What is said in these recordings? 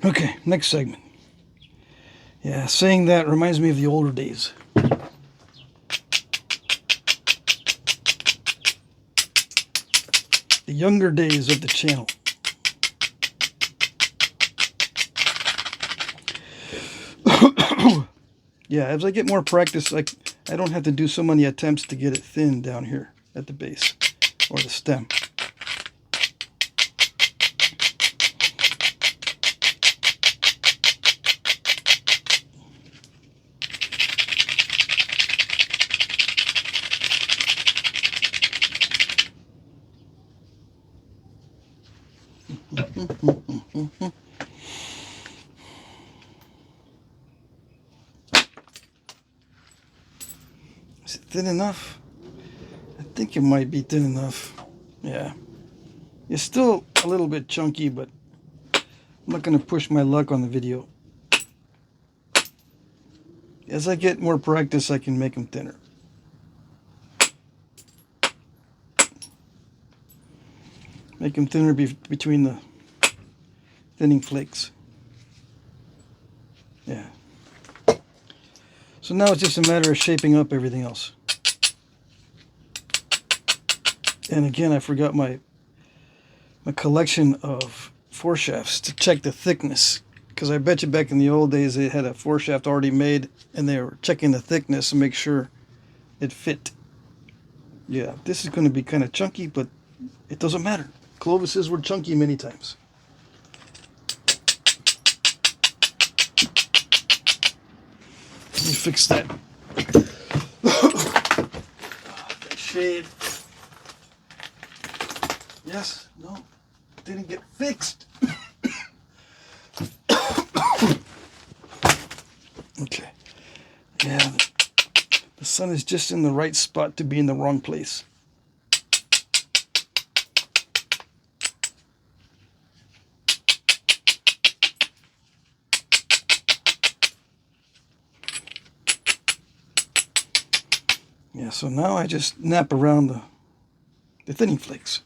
Okay, next segment. Yeah, saying that reminds me of the older days. The younger days of the channel. Yeah, as I get more practice, I don't have to do so many attempts to get it thin down here at the base or the stem. Is it thin enough? I think it might be thin enough. Yeah. It's still a little bit chunky, but I'm not going to push my luck on the video. As I get more practice, I can make them thinner. Make them thinner between the thinning flakes. Yeah. So now it's just a matter of shaping up everything else. And again, I forgot my collection of foreshafts to check the thickness. Because I bet you back in the old days they had a foreshaft already made and they were checking the thickness to make sure it fit. Yeah, this is going to be kind of chunky, but it doesn't matter. Clovises were chunky many times. Let me fix that. That shade. Yes, no, didn't get fixed. Okay. Yeah, the sun is just in the right spot to be in the wrong place. Yeah, so now I just nap around the thinning flakes.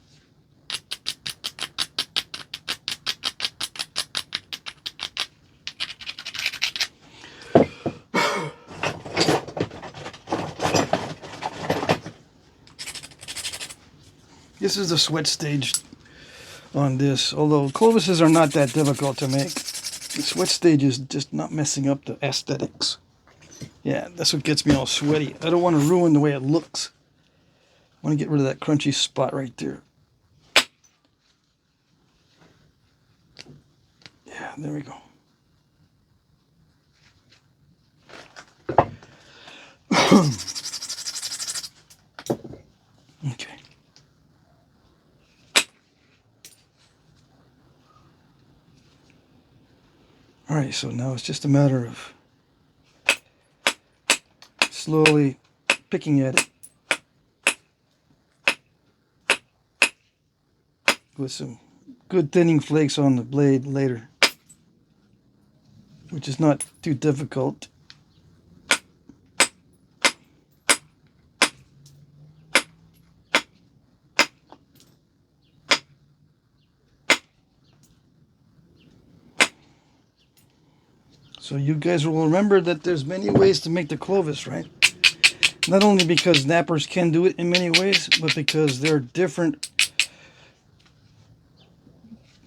This is the sweat stage on this, although Clovises are not that difficult to make. The sweat stage is just not messing up the aesthetics. Yeah, that's what gets me all sweaty. I don't want to ruin the way it looks. I want to get rid of that crunchy spot right there. Yeah, there we go. Okay. All right, so now it's just a matter of slowly picking at it with some good thinning flakes on the blade later, which is not too difficult. So you guys will remember that there's many ways to make the Clovis, right? Not only because nappers can do it in many ways, but because there are different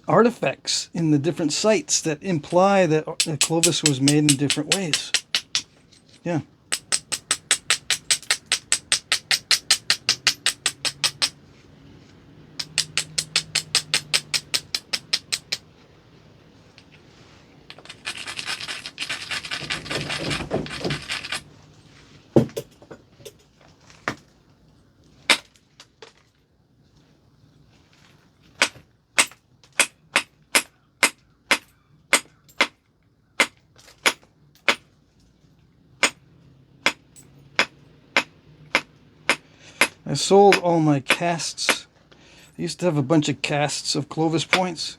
artifacts in the different sites that imply that the Clovis was made in different ways. Yeah. I sold all my casts. I used to have a bunch of casts of Clovis points,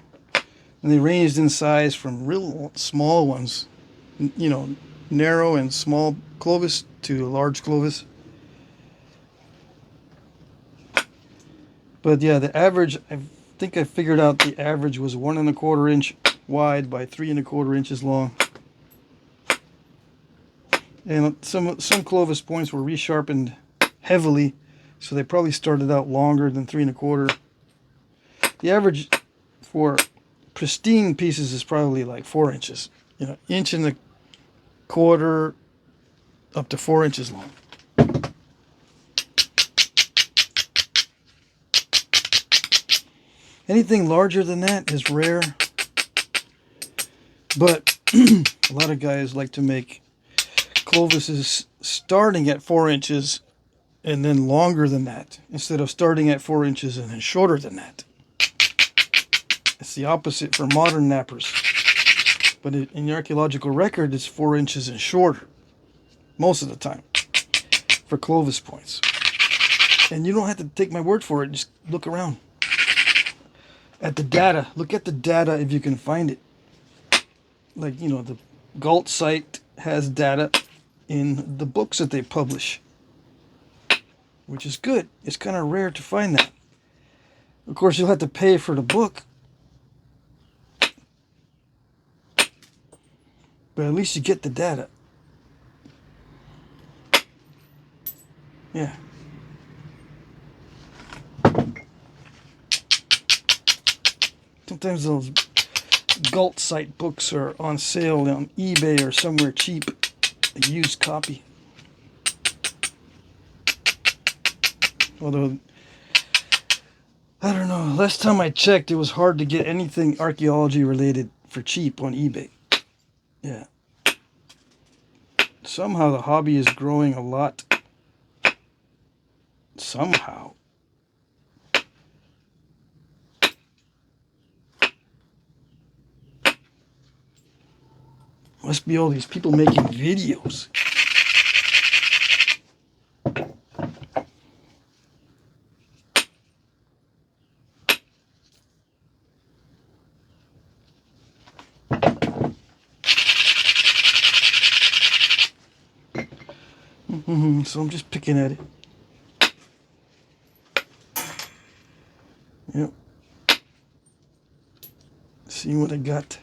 and they ranged in size from real small ones, you know, narrow and small Clovis to large Clovis. But yeah, the average, I think I figured out the average was 1 1/4 inch wide by 3 1/4 inches long. And some Clovis points were resharpened heavily, so they probably started out longer than 3 1/4. The average for pristine pieces is probably like 4 inches. 1 1/4 up to 4 inches long. Anything larger than that is rare, but a lot of guys like to make Clovises starting at 4 inches and then longer than that, instead of starting at 4 inches and then shorter than that. It's the opposite for modern nappers, but in the archaeological record, it's 4 inches and shorter most of the time for Clovis points. And you don't have to take my word for it, just look around at the data. Look at the data if you can find it. Like, the Galt site has data in the books that they publish, which is good. It's kind of rare to find that. Of course, you'll have to pay for the book, but at least you get the data. Yeah. Sometimes those Galt site books are on sale on eBay or somewhere cheap, a used copy. Although, I don't know, last time I checked, it was hard to get anything archaeology related for cheap on eBay. Yeah. Somehow the hobby is growing a lot. Somehow. Must be all these people making videos. So I'm just picking at it. Yep. See what I got.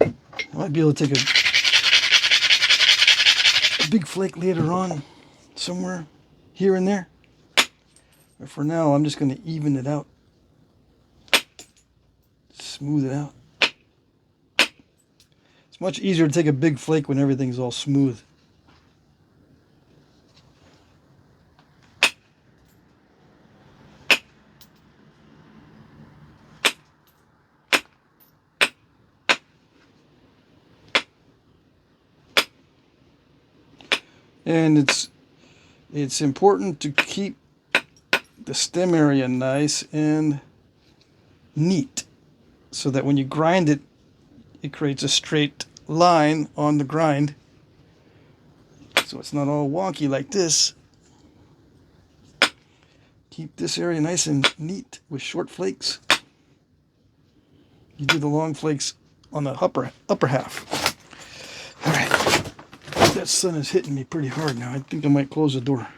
I might be able to take a big flake later on, somewhere, here and there. But for now, I'm just going to even it out. Smooth it out. It's much easier to take a big flake when everything's all smooth. And it's important to keep the stem area nice and neat, so that when you grind it, it creates a straight line on the grind, so it's not all wonky like this. Keep this area nice and neat with short flakes. You do the long flakes on the upper half. All right. That sun is hitting me pretty hard now. I think I might close the door.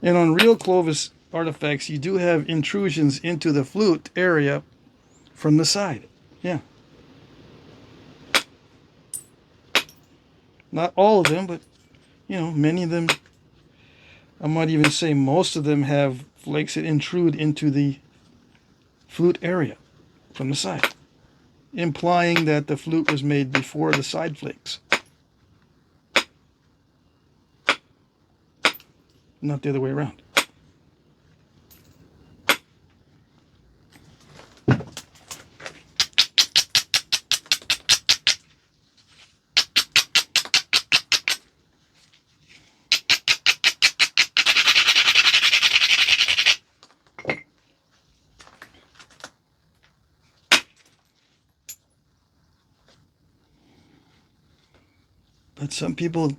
And on real Clovis artifacts, you do have intrusions into the flute area from the side. Yeah. Not all of them, but, many of them. I might even say most of them have flakes that intrude into the flute area from the side, implying that the flute was made before the side flakes. Not the other way around. But some people,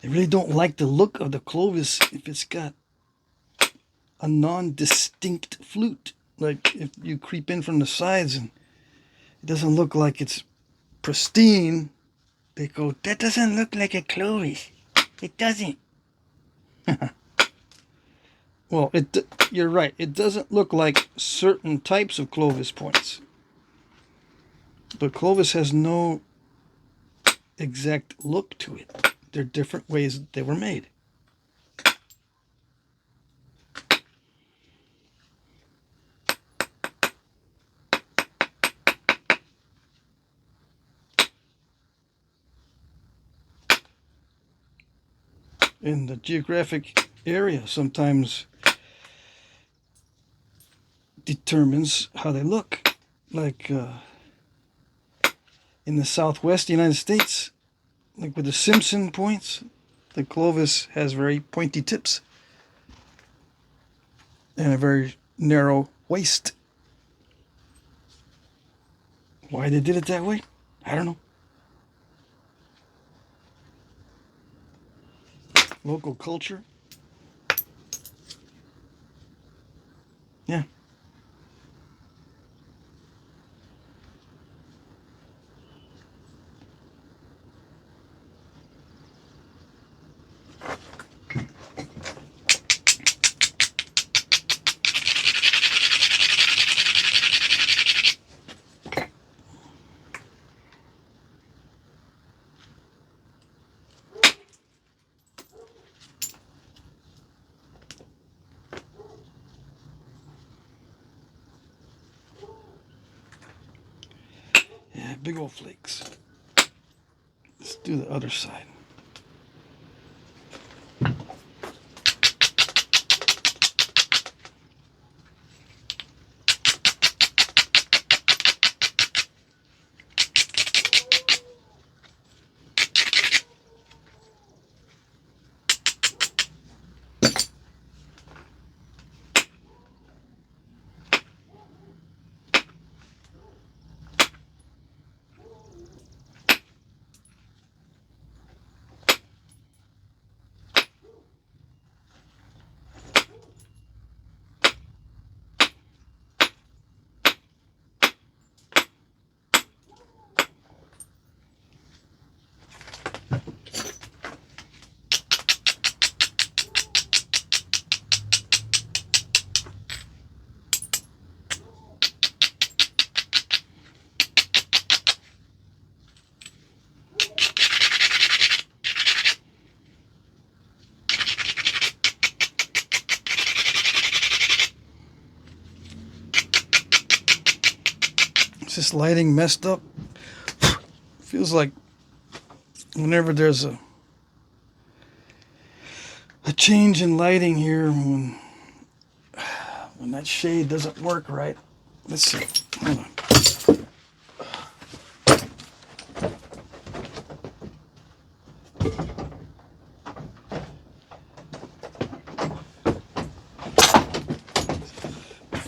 they really don't like the look of the Clovis if it's got a non-distinct flute. Like if you creep in from the sides and it doesn't look like it's pristine, they go, that doesn't look like a Clovis. It doesn't. Well, you're right. It doesn't look like certain types of Clovis points. But Clovis has no exact look to it. They're different ways that they were made. In the geographic area sometimes determines how they look. Like in the southwest United States, like with the Simpson points, the Clovis has very pointy tips and a very narrow waist. Why they did it that way, I don't know. Local culture. Yeah. Yeah, big old flakes. Let's do the other side. Is this lighting messed up? Feels like whenever there's a change in lighting here, when that shade doesn't work right. Let's see. Hold on.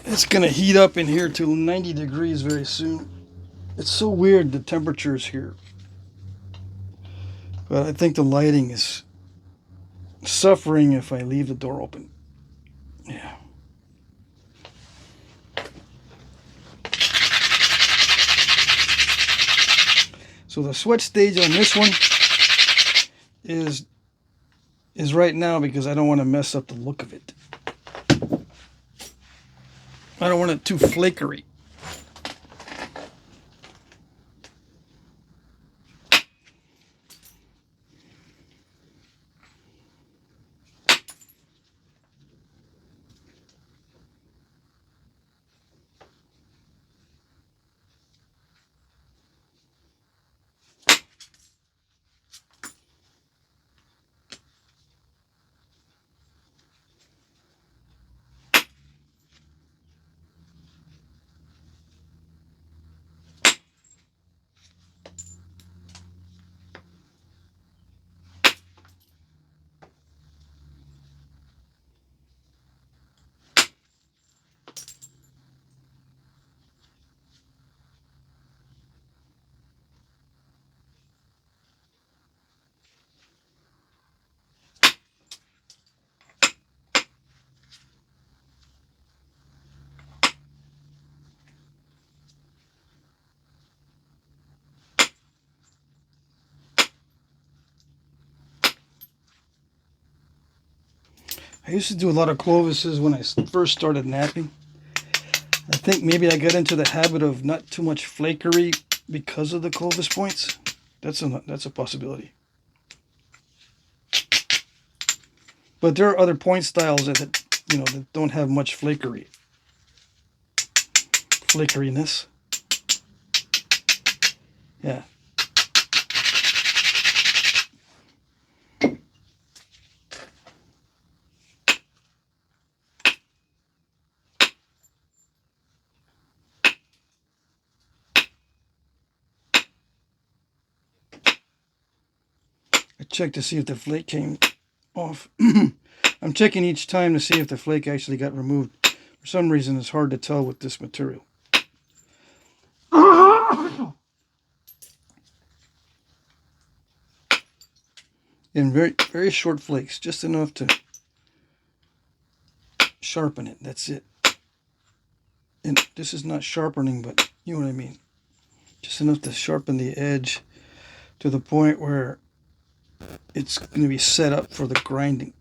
It's gonna heat up in here to 90 degrees very soon. It's so weird, the temperatures here. But I think the lighting is suffering if I leave the door open. Yeah. So the sweat stage on this one is right now because I don't want to mess up the look of it. I don't want it too flakery. I used to do a lot of Clovises when I first started knapping. I think maybe I got into the habit of not too much flakery because of the Clovis points. That's a possibility. But there are other point styles that that don't have much flakeriness. Yeah. I checked to see if the flake came off. I'm checking each time to see if the flake actually got removed. For some reason, it's hard to tell with this material. And very, very short flakes, just enough to sharpen it. That's it. And this is not sharpening, but you know what I mean. Just enough to sharpen the edge to the point where it's going to be set up for the grinding.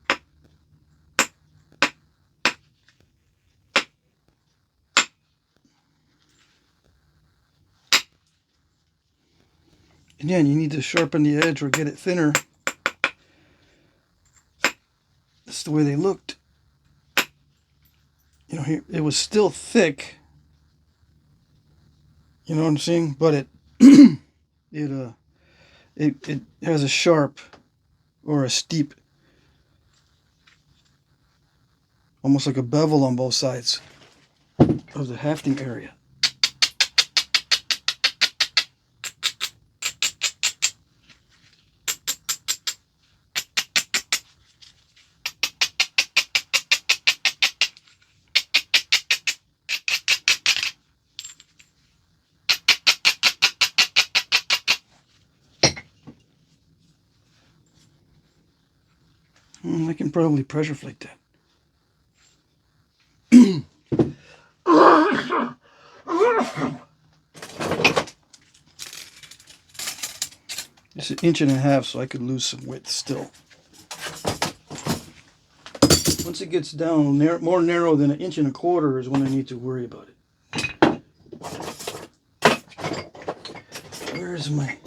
Again, you need to sharpen the edge or get it thinner. That's the way they looked. You know, here it was still thick. You know what I'm saying? But it has a sharp or a steep, almost like a bevel on both sides of the hafting area. I can probably pressure flake that. It's 1.5 inches, so I could lose some width still. Once it gets down more narrow than 1.25 inches is when I need to worry about it. Where's my...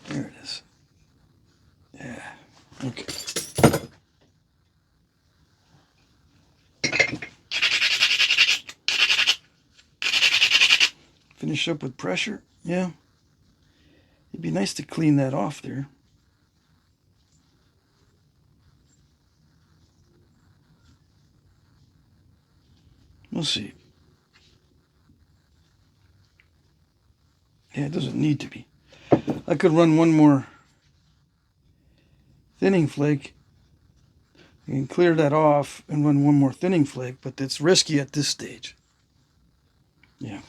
There it is. Yeah, okay. Finish up with pressure. Yeah. It'd be nice to clean that off there. We'll see. Yeah, it doesn't need to be. I could run one more thinning flake. You can clear that off and run one more thinning flake, but it's risky at this stage. Yeah.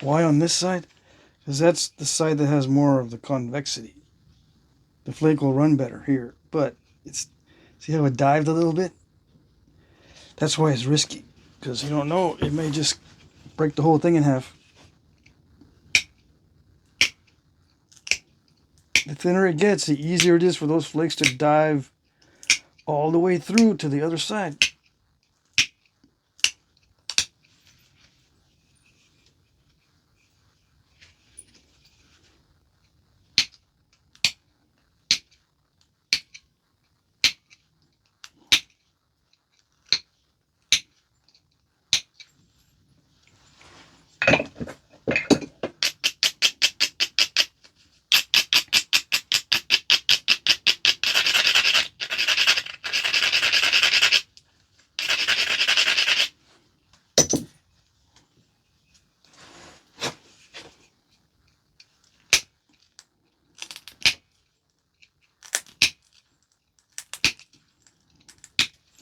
Why on this side? Because that's the side that has more of the convexity. The flake will run better here, but see how it dived a little bit? That's why it's risky, because you don't know, it may just break the whole thing in half. The thinner it gets, the easier it is for those flakes to dive all the way through to the other side.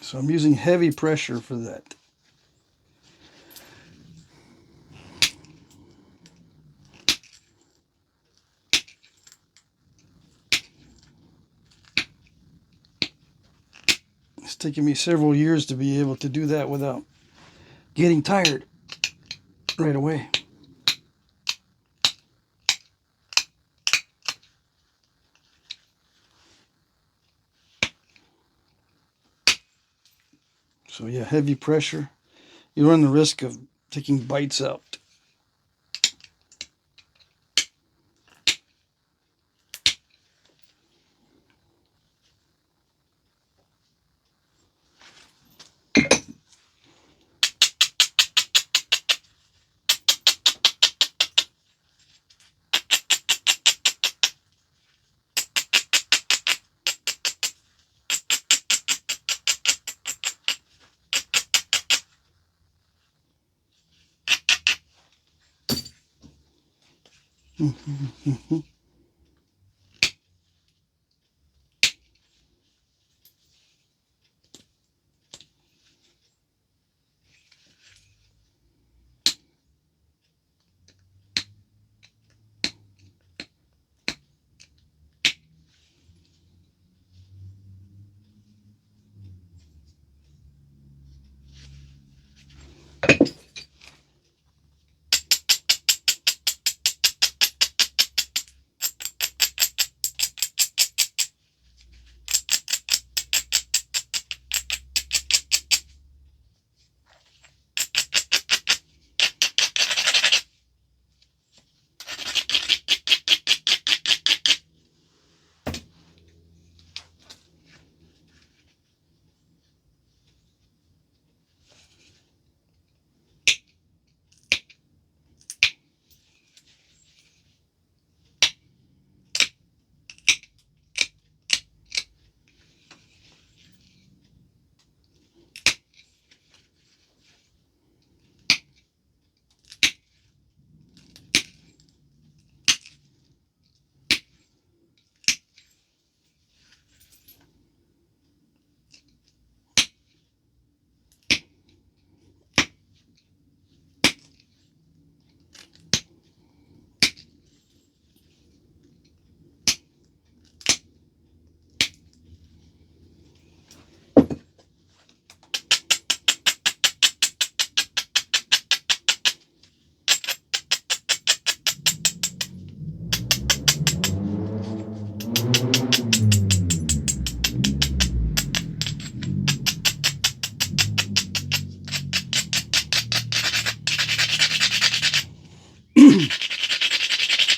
So I'm using heavy pressure for that. It's taken me several years to be able to do that without getting tired. right away. So yeah, heavy pressure. You run the risk of taking bites out.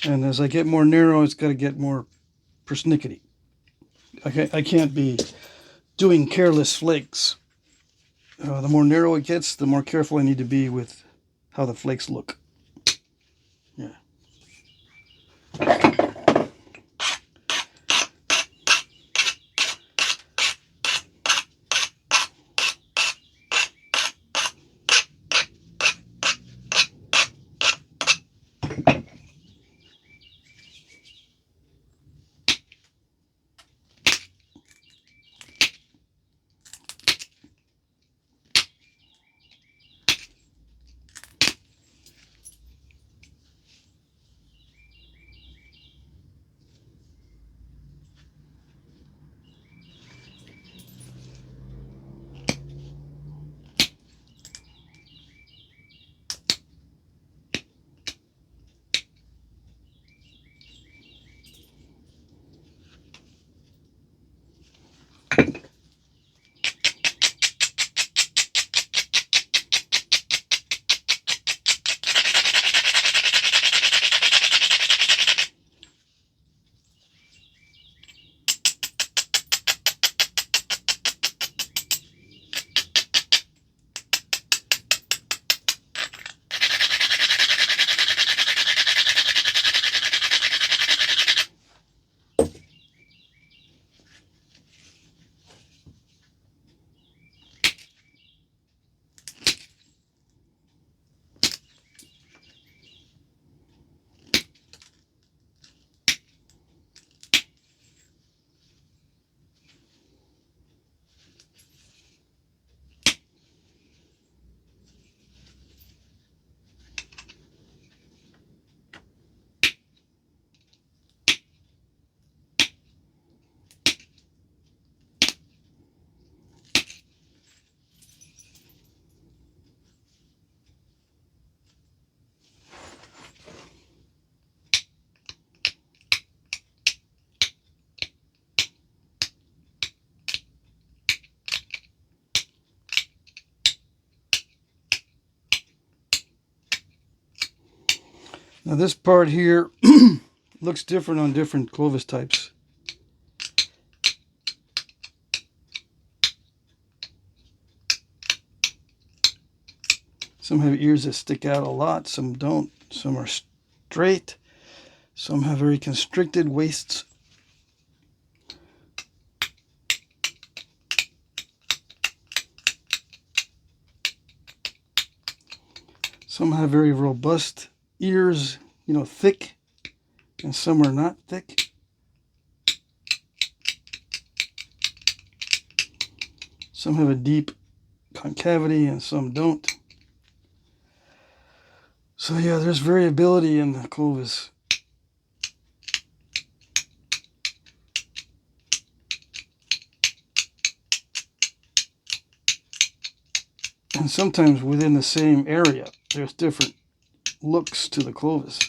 And as I get more narrow, it's got to get more persnickety. I can't be doing careless flakes. The more narrow it gets, the more careful I need to be with how the flakes look. Yeah. Now this part here looks different on different Clovis types. Some have ears that stick out a lot, some don't. Some are straight. Some have very constricted waists. Some have very robust ears, you know, thick, and some are not thick. Some have a deep concavity and some don't. So yeah, there's variability in the Clovis. And sometimes within the same area, there's different looks to the Clovis.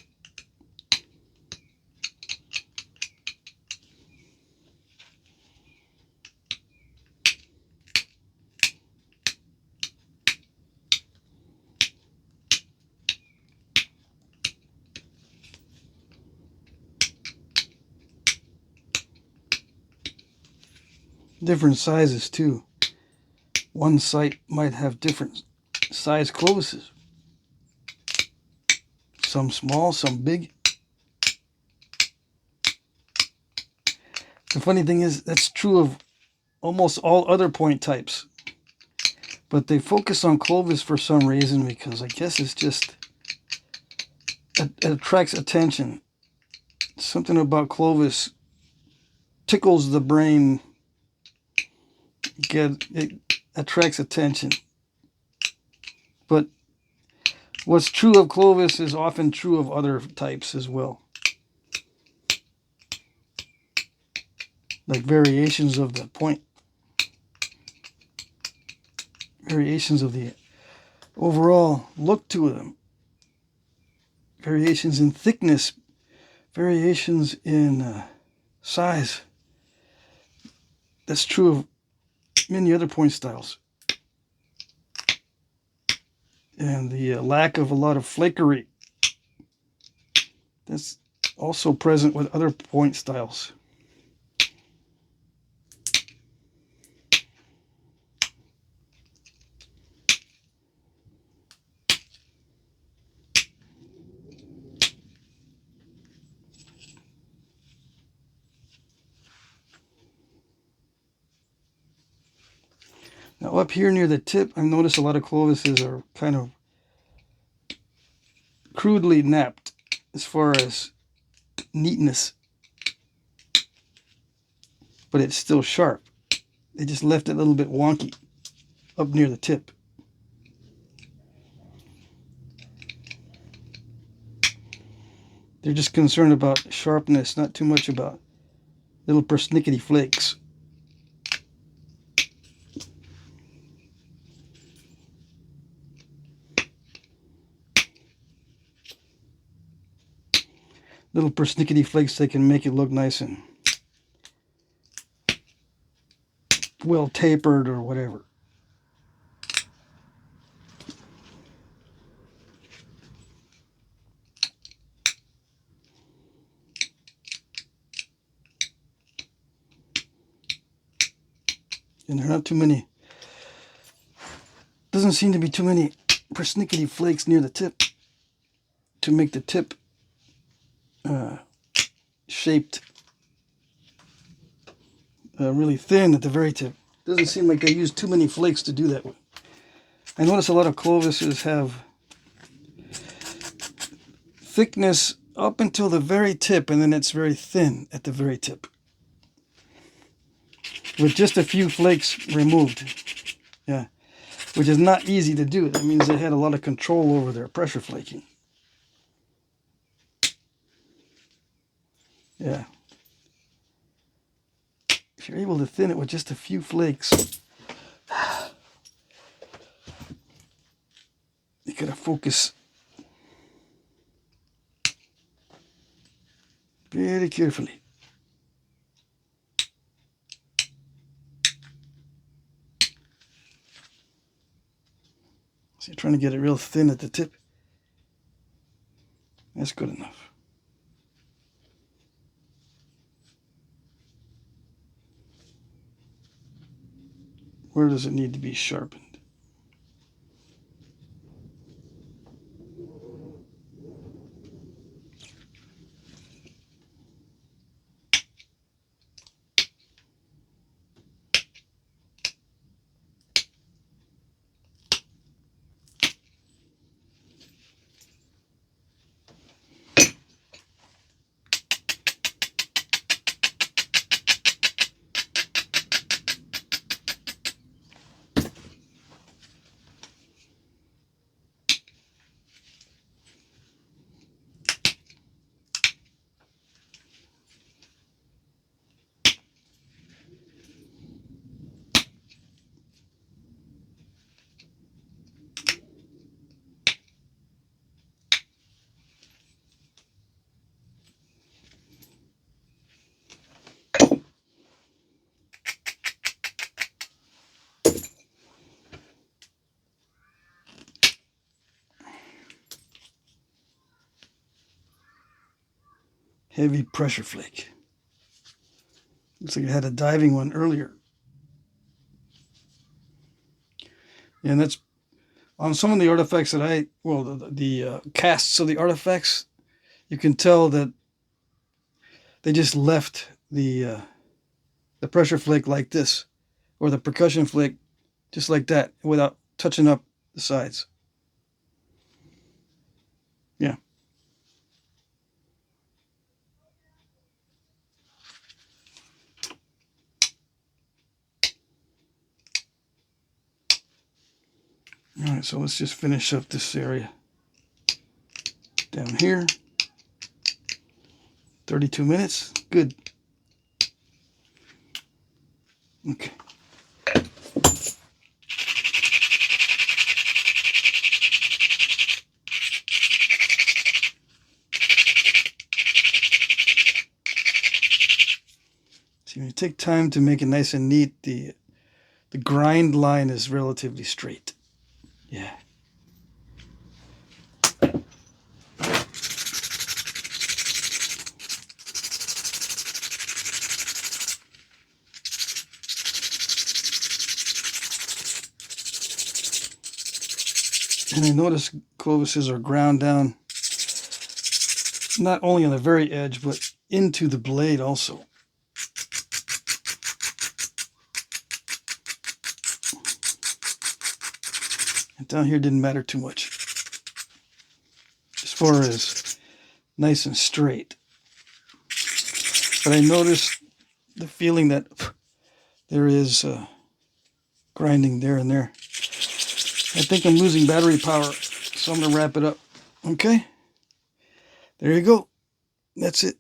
Different sizes too. One site might have different size Clovises. Some small, some big. The funny thing is, that's true of almost all other point types. But they focus on Clovis for some reason because I guess it's just, it attracts attention. Something about Clovis tickles the brain. It attracts attention. But what's true of Clovis is often true of other types as well. Like variations of the point. Variations of the overall look to them. Variations in thickness. Variations in size. That's true of many other point styles. And the lack of a lot of flakery. That's also present with other point styles. Now up here near the tip, I've noticed a lot of Clovises are kind of crudely napped as far as neatness. But it's still sharp. They just left it a little bit wonky up near the tip. They're just concerned about sharpness, not too much about little persnickety flakes. Little persnickety flakes that can make it look nice and well tapered or whatever. And there are not too many, doesn't seem to be too many persnickety flakes near the tip to make the tip shaped really thin at the very tip. Doesn't seem like they use too many flakes to do that with. I notice a lot of Clovises have thickness up until the very tip, and then it's very thin at the very tip, with just a few flakes removed. Yeah, which is not easy to do. That means they had a lot of control over their pressure flaking. Yeah. If you're able to thin it with just a few flakes, you gotta focus very carefully. So you're trying to get it real thin at the tip. That's good enough. Where does it need to be sharpened? Heavy pressure flake. Looks like I had a diving one earlier. And that's on some of the artifacts that the casts of the artifacts, you can tell that they just left the pressure flake like this, or the percussion flake just like that, without touching up the sides. Yeah. All right, so let's just finish up this area down here. 32 minutes. Good. Okay. So when you take time to make it nice and neat, the grind line is relatively straight. Yeah. And I notice Clovises are ground down not only on the very edge, but into the blade also. And down here didn't matter too much, as far as nice and straight. But I noticed the feeling that there is grinding there and there. I think I'm losing battery power, so I'm going to wrap it up. Okay? There you go. That's it.